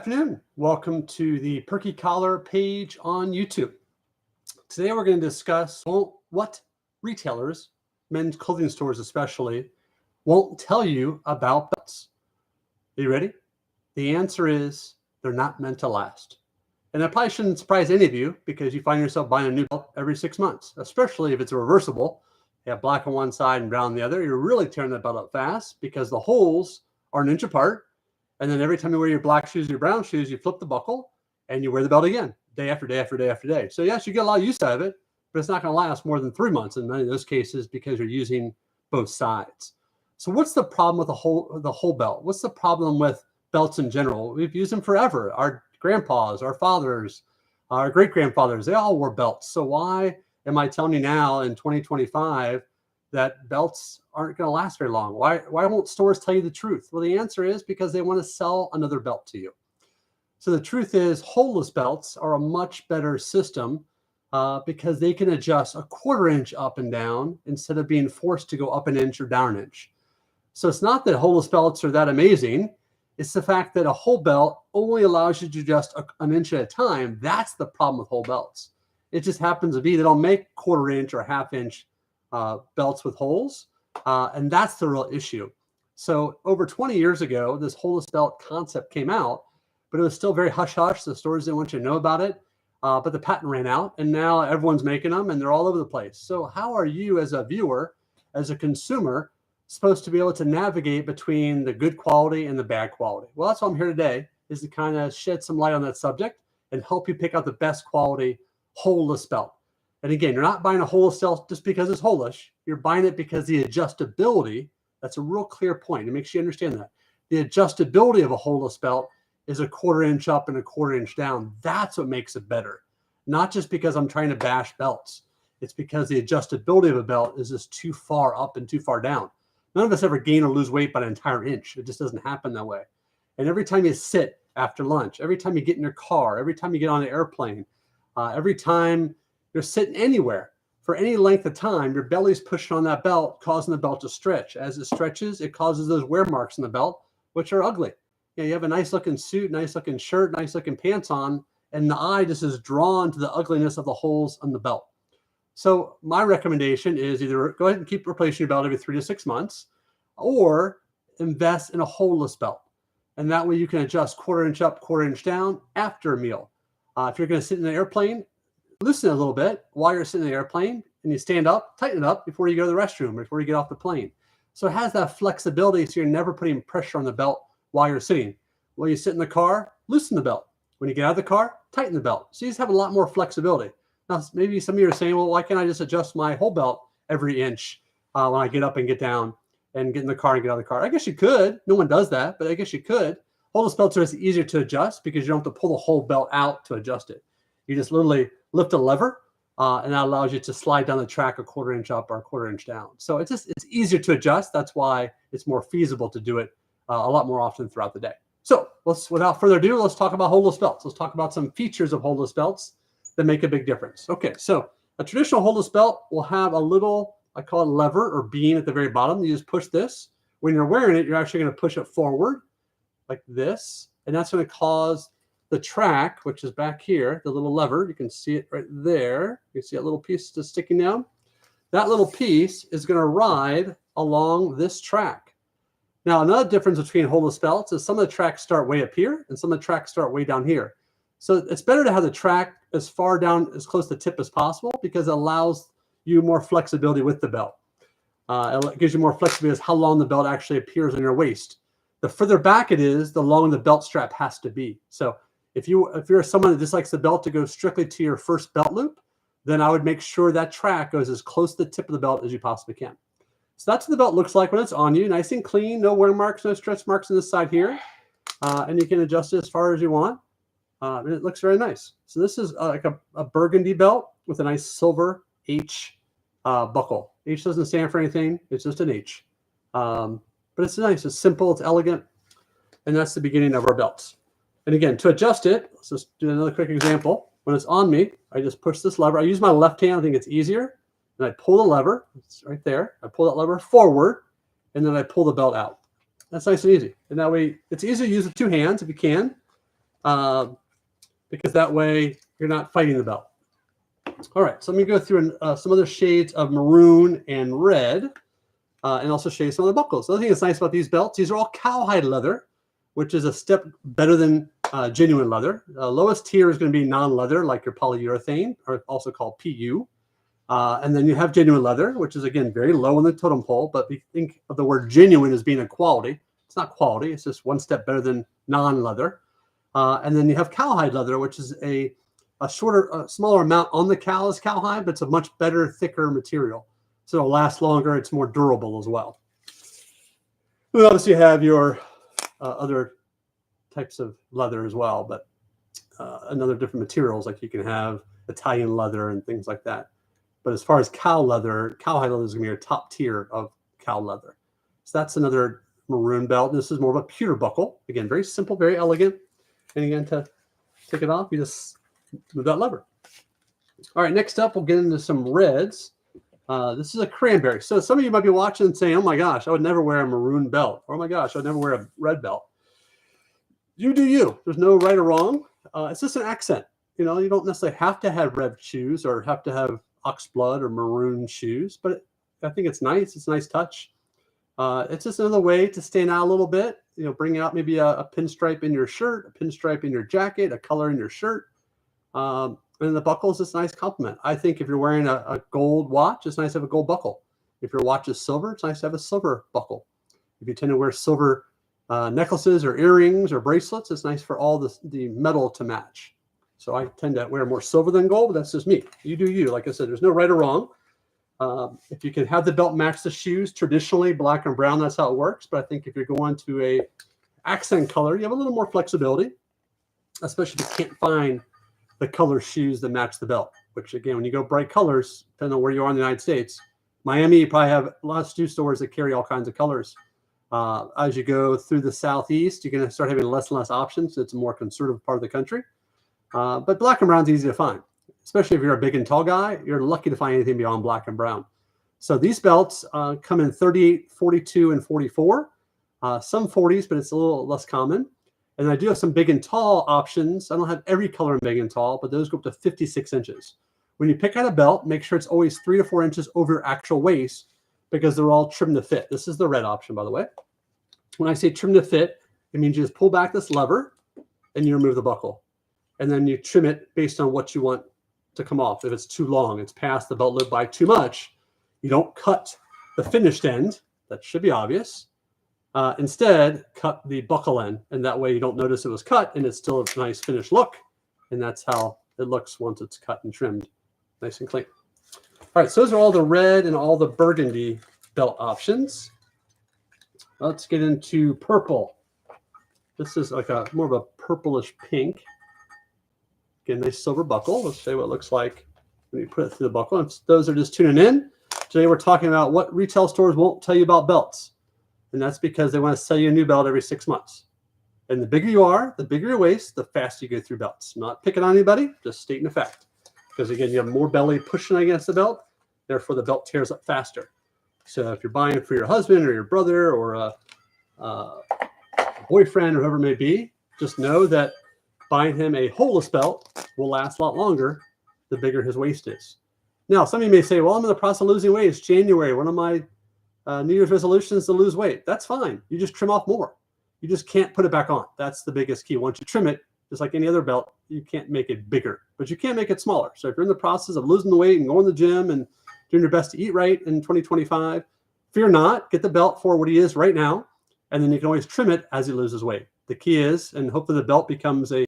afternoon. Welcome to the Perky Collar page on YouTube. Today we're going to discuss what retailers, men's clothing stores especially, won't tell you about belts. Are you ready? The answer is they're not meant to last. And that probably shouldn't surprise any of you because you find yourself buying a new belt every 6 months, especially if it's a reversible. You have black on one side and brown on the other. You're really tearing that belt up fast because the holes are an inch apart. And then every time you wear your black shoes, your brown shoes, you flip the buckle and you wear the belt again, day after day after day after day. So yes, you get a lot of use out of it, but it's not going to last more than 3 months in many of those cases because you're using both sides. So what's the problem with the whole belt? What's the problem with belts in general? We've used them forever. Our grandpas, our fathers, our great-grandfathers, they all wore belts. So why am I telling you now in 2025 that belts aren't going to last very long? Why won't stores tell you the truth? Well, the answer is because they want to sell another belt to you. So the truth is holeless belts are a much better system because they can adjust a 1/4 inch up and down instead of being forced to go up an inch or down an inch. So it's not that holeless belts are that amazing. It's the fact that a whole belt only allows you to adjust an inch at a time. That's the problem with whole belts. It just happens to be they don't make 1/4 inch or 1/2 inch belts with holes. And that's the real issue. So over 20 years ago, this holeless belt concept came out, but it was still very hush-hush. The stores didn't want you to know about it. But the patent ran out, and now everyone's making them, and they're all over the place. So how are you as a viewer, as a consumer, supposed to be able to navigate between the good quality and the bad quality? Well, that's why I'm here today, is to kind of shed some light on that subject and help you pick out the best quality holeless belt. And again, you're not buying a holeless belt just because it's holeless. You're buying it because the adjustability, that's a real clear point. It makes you understand that. The adjustability of a holeless belt is a 1/4 inch up and a 1/4 inch down. That's what makes it better. Not just because I'm trying to bash belts. It's because the adjustability of a belt is just too far up and too far down. None of us ever gain or lose weight by an entire inch. It just doesn't happen that way. And every time you sit after lunch, every time you get in your car, every time you get on an airplane, every time you're sitting anywhere for any length of time, your belly's pushing on that belt, causing the belt to stretch. As it stretches, it causes those wear marks in the belt, which are ugly. You have a nice looking suit, nice looking shirt, nice looking pants on, and the eye just is drawn to the ugliness of the holes on the belt. So my recommendation is either go ahead and keep replacing your belt every 3 to 6 months, or invest in a holeless belt. And that way you can adjust 1/4 inch up, 1/4 inch down after a meal. If you're going to sit in an airplane, loosen it a little bit while you're sitting in the airplane, and you stand up, tighten it up before you go to the restroom, before you get off the plane. So it has that flexibility, so you're never putting pressure on the belt while you're sitting. When you sit in the car, loosen the belt. When you get out of the car, tighten the belt. So you just have a lot more flexibility. Now, maybe some of you are saying, well, why can't I just adjust my whole belt every inch when I get up and get down and get in the car and get out of the car? I guess you could. No one does that, but I guess you could. Holeless belts are just easier to adjust because you don't have to pull the whole belt out to adjust it. You just literally lift a lever, and that allows you to slide down the track a 1/4 inch up or a 1/4 inch down. So it's easier to adjust. That's why it's more feasible to do it a lot more often throughout the day. So without further ado, let's talk about holeless belts. Let's talk about some features of holeless belts that make a big difference. Okay, so a traditional holeless belt will have a little, I call it lever or bean at the very bottom. You just push this. When you're wearing it, you're actually going to push it forward like this, and that's going to cause the track, which is back here, the little lever, you can see it right there. You can see that little piece just sticking down. That little piece is going to ride along this track. Now, another difference between holeless belts is some of the tracks start way up here and some of the tracks start way down here. So it's better to have the track as far down, as close to the tip as possible, because it allows you more flexibility with the belt. It gives you more flexibility as how long the belt actually appears on your waist. The further back it is, the longer the belt strap has to be. So if you're someone that just likes the belt to go strictly to your first belt loop, then I would make sure that track goes as close to the tip of the belt as you possibly can. So that's what the belt looks like when it's on you, nice and clean, no wear marks, no stretch marks on this side here. And you can adjust it as far as you want. And it looks very nice. So this is like a burgundy belt with a nice silver H buckle. H doesn't stand for anything. It's just an H. But it's nice. It's simple. It's elegant. And that's the beginning of our belts. And again, to adjust it, let's just do another quick example. When it's on me, I just push this lever. I use my left hand. I think it's easier. And I pull the lever. It's right there. I pull that lever forward, and then I pull the belt out. That's nice and easy. And that way, it's easy to use with 2 hands if you can. because that way you're not fighting the belt. All right, so let me go through some other shades of maroon and red, and also show you some of the buckles. The other thing that's nice about these belts, these are all cowhide leather, which is a step better than genuine leather. Lowest tier is going to be non-leather, like your polyurethane, or also called PU. And then you have genuine leather, which is, again, very low on the totem pole, but we think of the word genuine as being a quality. It's not quality. It's just one step better than non-leather. And then you have cowhide leather, which is a smaller amount on the cow as cowhide, but it's a much better, thicker material. So it'll last longer. It's more durable as well. And obviously you have your other types of leather as well, but another different materials, like you can have Italian leather and things like that. But as far as cowhide leather is going to be your top tier of cow leather. So that's another maroon belt. This is more of a pewter buckle. Again, very simple, very elegant. And again, to take it off, you just move that lever. All right, next up, we'll get into some reds. This is a cranberry. So some of you might be watching and saying, oh my gosh, I would never wear a maroon belt. Or oh my gosh, I would never wear a red belt. You do you. There's no right or wrong. It's just an accent. You know, you don't necessarily have to have red shoes or have to have ox blood or maroon shoes, but I think it's nice. It's a nice touch. It's just another way to stand out a little bit. You know, bring out maybe a pinstripe in your shirt, a pinstripe in your jacket, a color in your shirt. And the buckle is just a nice compliment. I think if you're wearing a gold watch, it's nice to have a gold buckle. If your watch is silver, it's nice to have a silver buckle. If you tend to wear silver necklaces or earrings or bracelets, it's nice for all the metal to match. So I tend to wear more silver than gold, but that's just me. You do you. Like I said, there's no right or wrong. If you can have the belt match the shoes, traditionally black and brown, that's how it works. But I think if you're going to a accent color, you have a little more flexibility, especially if you can't find the color shoes that match the belt, which again, when you go bright colors, depending on where you are in the United States, Miami, you probably have a lot of shoe stores that carry all kinds of colors. As you go through the Southeast, you're going to start having less and less options. It's a more conservative part of the country. But black and brown is easy to find, especially if you're a big and tall guy. You're lucky to find anything beyond black and brown. So these belts come in 38, 42, and 44. Some 40s, but it's a little less common. And I do have some big and tall options. I don't have every color in big and tall, but those go up to 56 inches. When you pick out a belt, make sure it's always 3 to 4 inches over your actual waist because they're all trimmed to fit. This is the red option, by the way. When I say trim to fit, it means you just pull back this lever and you remove the buckle. And then you trim it based on what you want to come off. If it's too long, it's past the belt loop by too much, you don't cut the finished end. That should be obvious. Instead, cut the buckle end, and that way you don't notice it was cut, and it's still a nice finished look. And that's how it looks once it's cut and trimmed, nice and clean. All right, so those are all the red and all the burgundy belt options. Let's get into purple. This is like a more of a purplish pink. Again, nice silver buckle. Let's show you what it looks like when you put it through the buckle. And those are just tuning in. Today we're talking about what retail stores won't tell you about belts. And that's because they want to sell you a new belt every 6 months. And the bigger you are, the bigger your waist, the faster you go through belts. Not picking on anybody, just stating a fact. Because again, you have more belly pushing against the belt, therefore the belt tears up faster. So if you're buying for your husband or your brother or a boyfriend or whoever it may be, just know that buying him a holeless belt will last a lot longer the bigger his waist is. Now, some of you may say, well, I'm in the process of losing weight. It's January. One of my New Year's resolutions to lose weight. That's fine. You just trim off more. You just can't put it back on. That's the biggest key. Once you trim it, just like any other belt, you can't make it bigger, but you can make it smaller. So if you're in the process of losing the weight and going to the gym and doing your best to eat right in 2025, fear not, get the belt for what he is right now, and then you can always trim it as he loses weight. The key is, and hopefully the belt becomes a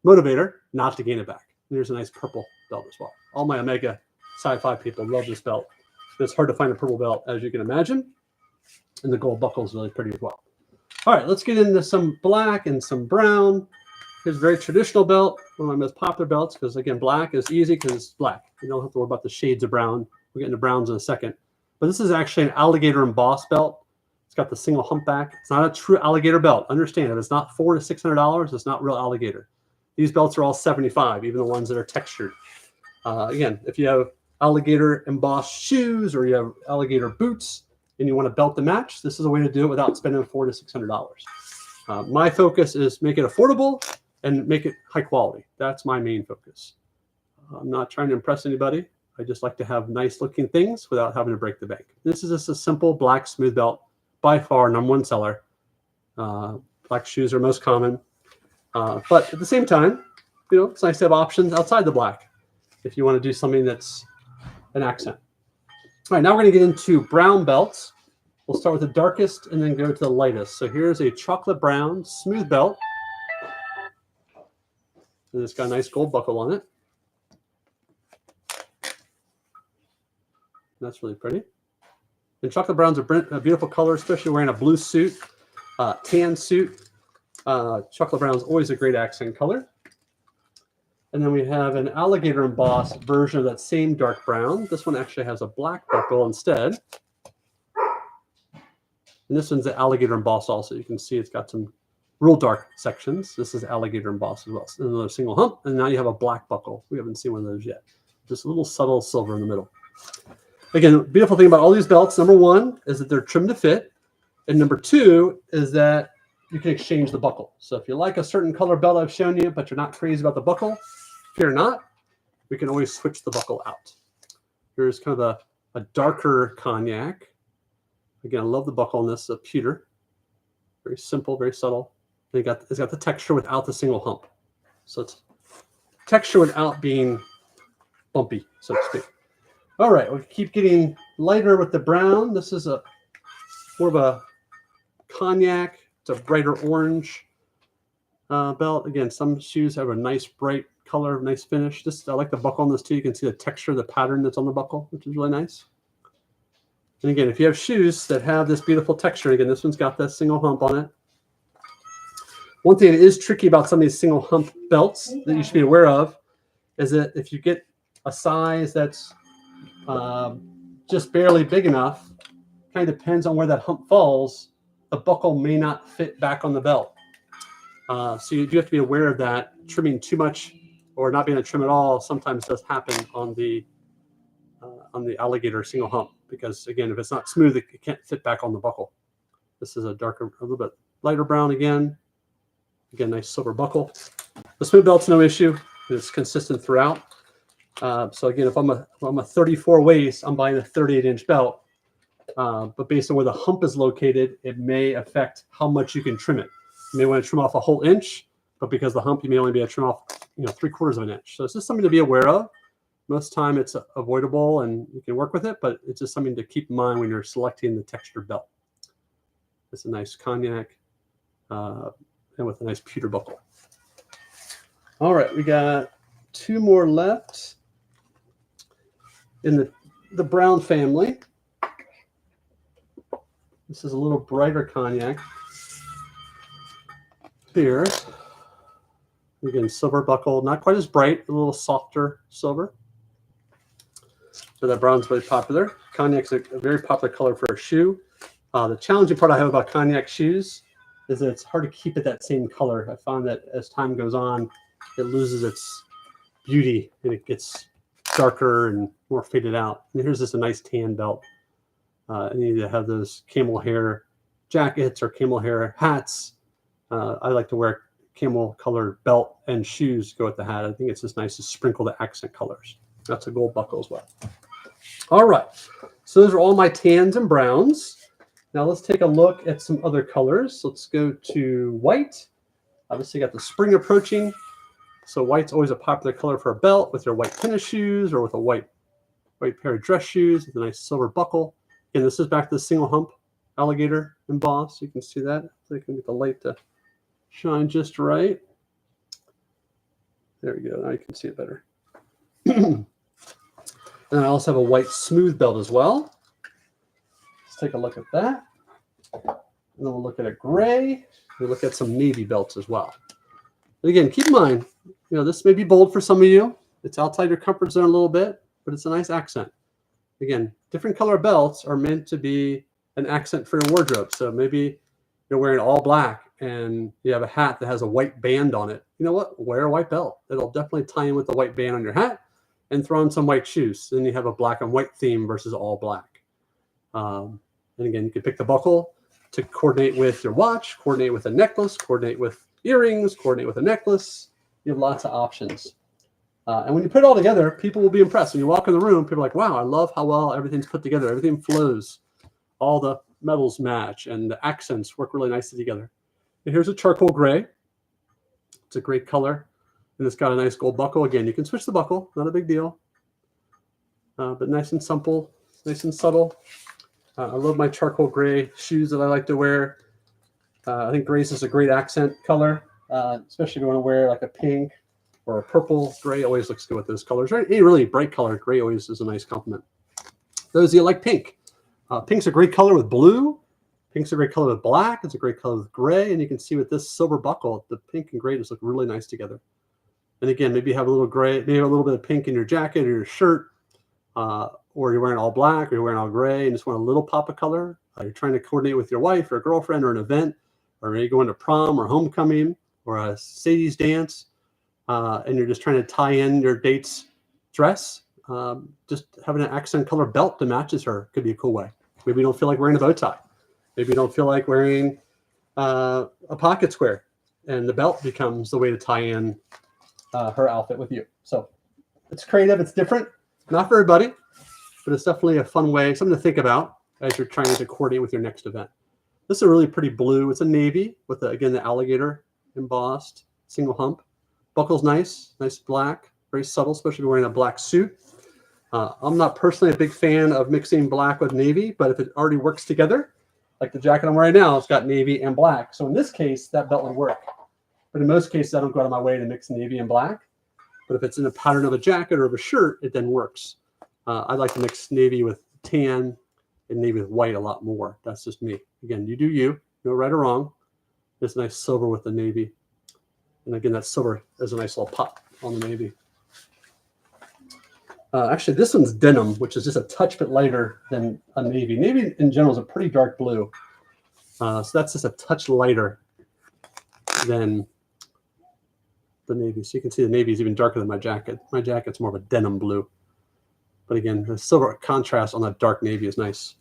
motivator, not to gain it back. And here's a nice purple belt as well. All my Omega Sci-Fi people love this belt. It's hard to find a purple belt, as you can imagine. And the gold buckle is really pretty as well. All right, let's get into some black and some brown. Here's a very traditional belt, one of my most popular belts, because again, black is easy because it's black. You don't have to worry about the shades of brown. We'll get into browns in a second. But this is actually an alligator embossed belt. It's got the single humpback. It's not a true alligator belt. Understand, if it's not $400 to $600, it's not real alligator. These belts are all $75, even the ones that are textured. Again, if you have alligator embossed shoes or you have alligator boots and you want a belt to match, this is a way to do it without spending $400 to $600. My focus is make it affordable and make it high quality. That's my main focus. I'm not trying to impress anybody. I just like to have nice looking things without having to break the bank. This is just a simple black smooth belt, by far #1 seller. Black shoes are most common. But at the same time, it's nice to have options outside the black if you want to do something that's an accent. All right, now we're going to get into brown belts. We'll start with the darkest and then go to the lightest. So here's a chocolate brown smooth belt. And it's got a nice gold buckle on it. That's really pretty. And chocolate brown's a beautiful color, especially wearing a blue suit, tan suit. Chocolate brown is always a great accent color. And then we have an alligator embossed version of that same dark brown. This one actually has a black buckle instead. And this one's the alligator embossed also. You can see it's got some real dark sections. This is alligator embossed as well. Another single hump. And now you have a black buckle. We haven't seen one of those yet. Just a little subtle silver in the middle. Again, the beautiful thing about all these belts, #1 is that they're trimmed to fit. And #2 is that you can exchange the buckle. So if you like a certain color belt I've shown you, but you're not crazy about the buckle, fear not, we can always switch the buckle out. Here's kind of a darker cognac. Again, I love the buckle on this, pewter. Very simple, very subtle. And it's got the texture without the single hump. So it's texture without being bumpy, so to speak. All right, we keep getting lighter with the brown. This is more of a cognac. It's a brighter orange belt. Again, some shoes have a nice bright color, nice finish. I like the buckle on this too. You can see the texture, the pattern that's on the buckle, which is really nice. And again, if you have shoes that have this beautiful texture, again, this one's got that single hump on it. One thing that is tricky about some of these single hump belts that you should be aware of is that if you get a size that's just barely big enough, kind of depends on where that hump falls, the buckle may not fit back on the belt. So you do have to be aware of that. Trimming too much or not being able to trim at all sometimes does happen on the alligator single hump, because again, if it's not smooth, it can't fit back on the buckle. This is a little bit lighter brown again. Again, nice silver buckle. The smooth belt's no issue. It's consistent throughout. So again, if I'm a 34 waist, I'm buying a 38-inch belt. But based on where the hump is located, it may affect how much you can trim it. You may want to trim off a whole inch, but because of the hump, you may only be able to trim off 3/4 of an inch. So it's just something to be aware of. Most time it's avoidable and you can work with it, but it's just something to keep in mind when you're selecting the textured belt. It's a nice cognac and with a nice pewter buckle. All right, we got 2 more left in the brown family. This is a little brighter cognac. Here, again, silver buckle, not quite as bright, a little softer silver. So that brown's very popular. Cognac's a very popular color for a shoe. The challenging part I have about cognac shoes is that it's hard to keep it that same color. I found that as time goes on, it loses its beauty and it gets darker and more faded out. And here's just a nice tan belt. And you need to have those camel hair jackets or camel hair hats. I like to wear camel colored belt and shoes go with the hat. I think it's just nice to sprinkle the accent colors. That's a gold buckle as well. All right, so those are all my tans and browns. Now let's take a look at some other colors. Let's go to white. Obviously got the spring approaching. So white's always a popular color for a belt with your white tennis shoes or with a white pair of dress shoes with a nice silver buckle. Again, this is back to the single hump alligator embossed. You can see that. So I can get the light to shine just right. There we go. Now you can see it better. And I also have a white smooth belt as well. Let's take a look at that. And then we'll look at a gray. We'll look at some navy belts as well. But again, keep in mind, this may be bold for some of you. It's outside your comfort zone a little bit, but it's a nice accent. Again, different color belts are meant to be an accent for your wardrobe. So maybe you're wearing all black and you have a hat that has a white band on it. You know what? Wear a white belt. It'll definitely tie in with the white band on your hat, and throw on some white shoes. Then you have a black and white theme versus all black. And again, you can pick the buckle to coordinate with your watch, coordinate with a necklace, coordinate with earrings, coordinate with a necklace. You have lots of options. And when you put it all together, people will be impressed. When you walk in the room, people are like, wow, I love how well everything's put together. Everything flows. All the metals match, and the accents work really nicely together. And here's a charcoal gray. It's a great color. And it's got a nice gold buckle. Again, you can switch the buckle. Not a big deal. But nice and simple, nice and subtle. I love my charcoal gray shoes that I like to wear. I think gray is a great accent color, especially if you want to wear like a pink or a purple. Gray always looks good with those colors. Or any really bright color, gray always is a nice compliment. Those of you like pink. Pink's a great color with blue. Pink's a great color with black. It's a great color with gray. And you can see with this silver buckle, the pink and gray just look really nice together. And again, maybe you have a little gray, maybe a little bit of pink in your jacket or your shirt, or you're wearing all black or you're wearing all gray and just want a little pop of color. You're trying to coordinate with your wife or a girlfriend or an event, or maybe going to prom or homecoming or a Sadie's dance, and you're just trying to tie in your date's dress. Just having an accent color belt that matches her could be a cool way. Maybe you don't feel like wearing a bow tie. Maybe you don't feel like wearing a pocket square, and the belt becomes the way to tie in her outfit with you. So it's creative, it's different, not for everybody, but it's definitely a fun way, something to think about as you're trying to coordinate with your next event. This is a really pretty blue. It's a navy with, again, the alligator embossed single hump. Buckle's nice black, very subtle, especially if you're wearing a black suit. I'm not personally a big fan of mixing black with navy, but if it already works together, like the jacket I'm wearing now, it's got navy and black. So in this case, that belt would work. But in most cases, I don't go out of my way to mix navy and black. But if it's in a pattern of a jacket or of a shirt, it then works. I like to mix navy with tan and navy with white a lot more. That's just me. Again, you do you. No right or wrong. This nice silver with the navy. And again, that silver is a nice little pop on the navy. Actually, this one's denim, which is just a touch bit lighter than a navy. Navy in general is a pretty dark blue. So that's just a touch lighter than the navy. So you can see the navy is even darker than my jacket. My jacket's more of a denim blue. But again, the silver contrast on that dark navy is nice.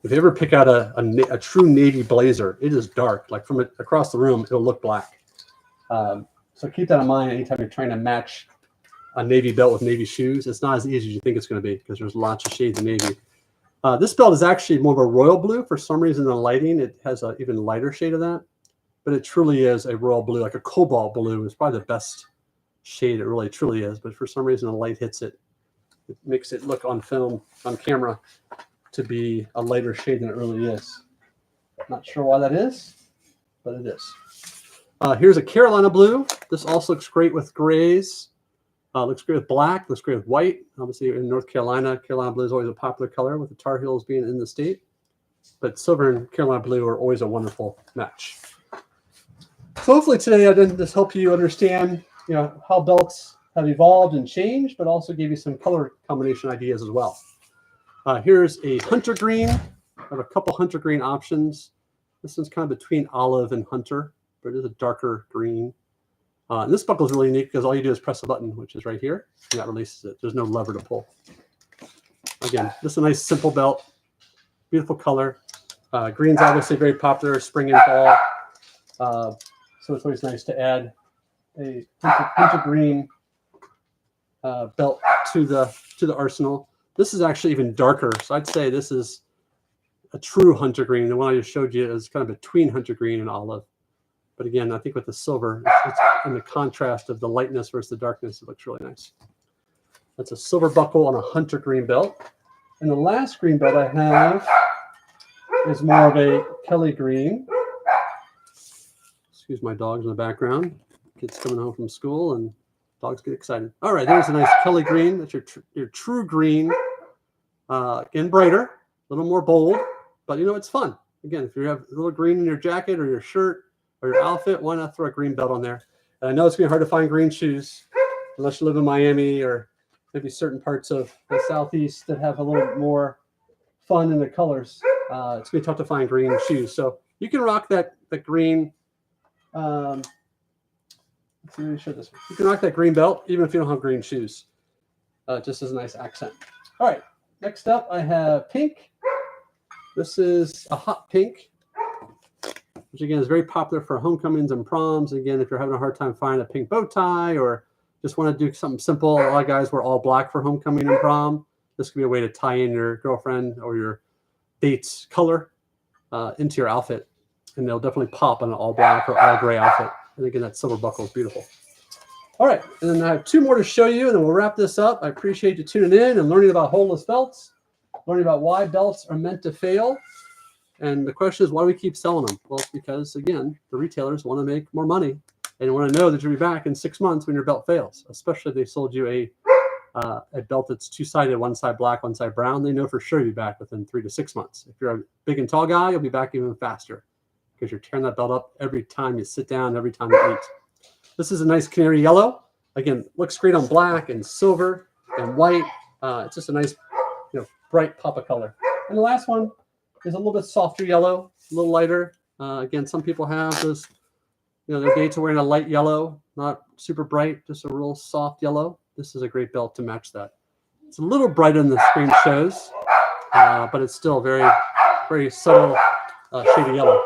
If you ever pick out a true navy blazer, it is dark. Like from across the room, it'll look black. So keep that in mind anytime you're trying to match a navy belt with navy shoes. It's not as easy as you think it's going to be because there's lots of shades of navy. This belt is actually more of a royal blue. For some reason, in the lighting, it has an even lighter shade of that. But it truly is a royal blue, like a cobalt blue. It's probably the best shade. It really, truly is. But for some reason, the light hits it. It makes it look on film, on camera, to be a lighter shade than it really is. Not sure why that is, but it is. Here's a Carolina blue. This also looks great with grays. Looks great with black. Looks great with white. Obviously, in North Carolina, Carolina blue is always a popular color with the Tar Heels being in the state. But silver and Carolina blue are always a wonderful match. So hopefully today I did just help you understand, how belts have evolved and changed, but also gave you some color combination ideas as well. Here's a hunter green. I have a couple hunter green options. This one's kind of between olive and hunter, but it is a darker green. And this buckle is really neat because all you do is press a button, which is right here, and that releases it. There's no lever to pull. Again, this is a nice simple belt, beautiful color. Green's obviously very popular, spring and fall. So it's always nice to add a hunter green belt to the arsenal. This is actually even darker, so I'd say this is a true hunter green. The one I just showed you is kind of between hunter green and olive. But again, I think with the silver, it's in the contrast of the lightness versus the darkness, it looks really nice. That's a silver buckle on a hunter green belt. And the last green belt I have is more of a Kelly green. Excuse my dogs in the background. Kids coming home from school and dogs get excited. All right, there's a nice Kelly green. That's your true green. Again, brighter, a little more bold, but it's fun. Again, if you have a little green in your jacket or your shirt or your outfit, why not throw a green belt on there? And I know it's going to be hard to find green shoes unless you live in Miami or maybe certain parts of the Southeast that have a little bit more fun in the colors. It's going to be tough to find green shoes. So you can rock that green. Let's see, let me show this one. You can rock that green belt even if you don't have green shoes. Just as a nice accent. All right, next up I have pink. This is a hot pink. which again is very popular for homecomings and proms. Again, if you're having a hard time finding a pink bow tie or just want to do something simple, a lot of guys wear all black for homecoming and prom. This could be a way to tie in your girlfriend or your date's color into your outfit, and they'll definitely pop on an all black or all gray outfit. And again, that silver buckle is beautiful. All right, and then I have 2 more to show you, and then we'll wrap this up. I appreciate you tuning in and learning about holeless belts, learning about why belts are meant to fail. And the question is, why do we keep selling them? Well, it's because, again, the retailers want to make more money and want to know that you'll be back in 6 months when your belt fails, especially if they sold you a belt that's 2-sided, one side black, one side brown. They know for sure you'll be back within 3 to 6 months. If you're a big and tall guy, you'll be back even faster because you're tearing that belt up every time you sit down, every time you eat. This is a nice canary yellow. Again, looks great on black and silver and white. It's just a nice, bright pop of color. And the last one is a little bit softer yellow, a little lighter. Again, some people have those, their dates are wearing a light yellow, not super bright, just a real soft yellow. This is a great belt to match that. It's a little brighter than the screen shows, but it's still very, very subtle shade of yellow.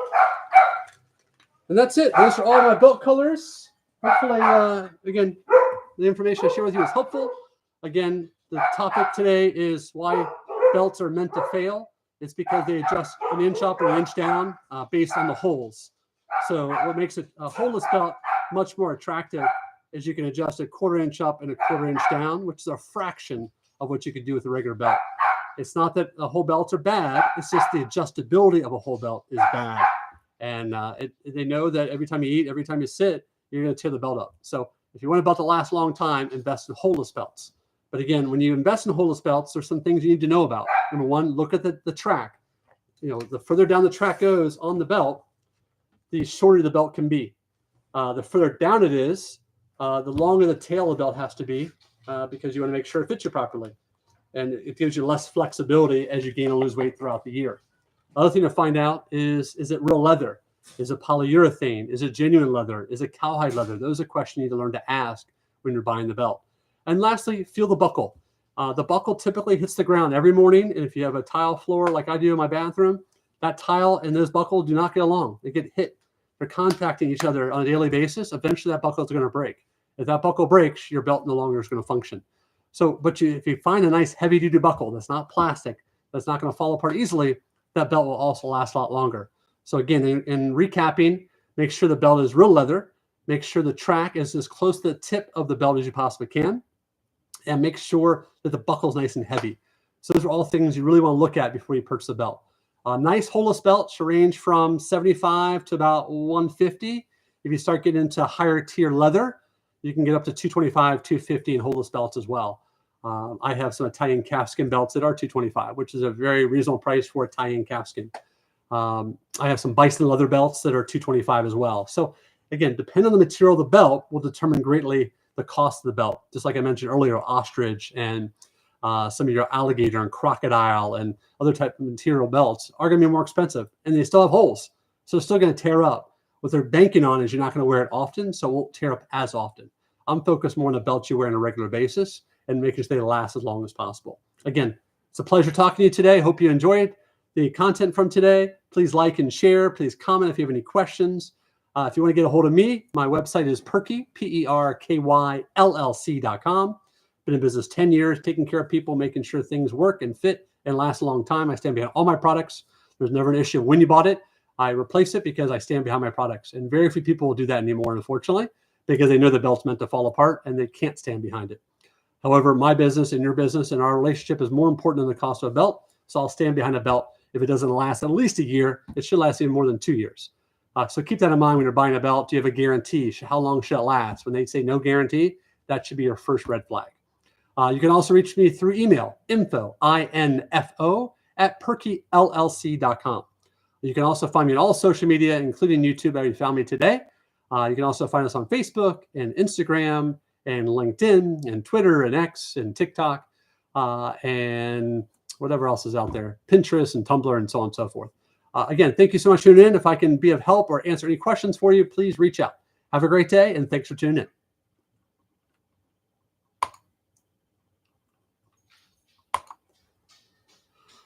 And that's it. Those are all my belt colors. Hopefully, again, the information I share with you is helpful. Again, the topic today is why belts are meant to fail. It's because they adjust an inch up or an inch down based on the holes. So what makes a holeless belt much more attractive is you can adjust a 1/4 inch up and a 1/4 inch down, which is a fraction of what you could do with a regular belt. It's not that whole belts are bad. It's just the adjustability of a whole belt is bad. And they know that every time you eat, every time you sit, you're going to tear the belt up. So if you want a belt to last a long time, invest in holeless belts. But again, when you invest in holeless belts, there's some things you need to know about. Number one, look at the track. The further down the track goes on the belt, the shorter the belt can be. The further down it is, the longer the tail of the belt has to be because you want to make sure it fits you properly. And it gives you less flexibility as you gain and lose weight throughout the year. Other thing to find out is it real leather? Is it polyurethane? Is it genuine leather? Is it cowhide leather? Those are questions you need to learn to ask when you're buying the belt. And lastly, feel the buckle. The buckle typically hits the ground every morning. And if you have a tile floor like I do in my bathroom, that tile and those buckles do not get along. They get hit. They're contacting each other on a daily basis. Eventually, that buckle is going to break. If that buckle breaks, your belt no longer is going to function. So, but if you find a nice heavy-duty buckle that's not plastic, that's not going to fall apart easily, that belt will also last a lot longer. So again, in recapping, make sure the belt is real leather. Make sure the track is as close to the tip of the belt as you possibly can. And make sure that the buckle is nice and heavy. So those are all things you really want to look at before you purchase a belt. A nice holeless belt should range from $75 to about $150. If you start getting into higher tier leather, you can get up to $225, $250 in holeless belts as well. I have some Italian calfskin belts that are $225, which is a very reasonable price for Italian calfskin. I have some bison leather belts that are $225 as well. So again, depending on the material of the belt will determine greatly the cost of the belt. Just like I mentioned earlier, ostrich and some of your alligator and crocodile and other type of material belts are going to be more expensive, and they still have holes. So it's still going to tear up. What they're banking on is you're not going to wear it often, so it won't tear up as often. I'm focused more on the belts you wear on a regular basis and making sure they last as long as possible. Again, it's a pleasure talking to you today. Hope you enjoyed the content from today. Please like and share. Please comment if you have any questions. If you want to get a hold of me, my website is Perky, PERKYLLC.com. Been in business 10 years, taking care of people, making sure things work and fit and last a long time. I stand behind all my products. There's never an issue when you bought it. I replace it because I stand behind my products. And very few people will do that anymore, unfortunately, because they know the belt's meant to fall apart and they can't stand behind it. However, my business and your business and our relationship is more important than the cost of a belt. So I'll stand behind a belt. If it doesn't last at least a year, it should last even more than 2 years. So keep that in mind when you're buying a belt. Do you have a guarantee? How long should it last? When they say no guarantee, that should be your first red flag. You can also reach me through email, info@perkyllc.com. You can also find me on all social media, including YouTube, where you found me today. You can also find us on Facebook and Instagram and LinkedIn and Twitter and X and TikTok and whatever else is out there, Pinterest and Tumblr and so on and so forth. Again, thank you so much for tuning in. If I can be of help or answer any questions for you, please reach out. Have a great day, and thanks for tuning in.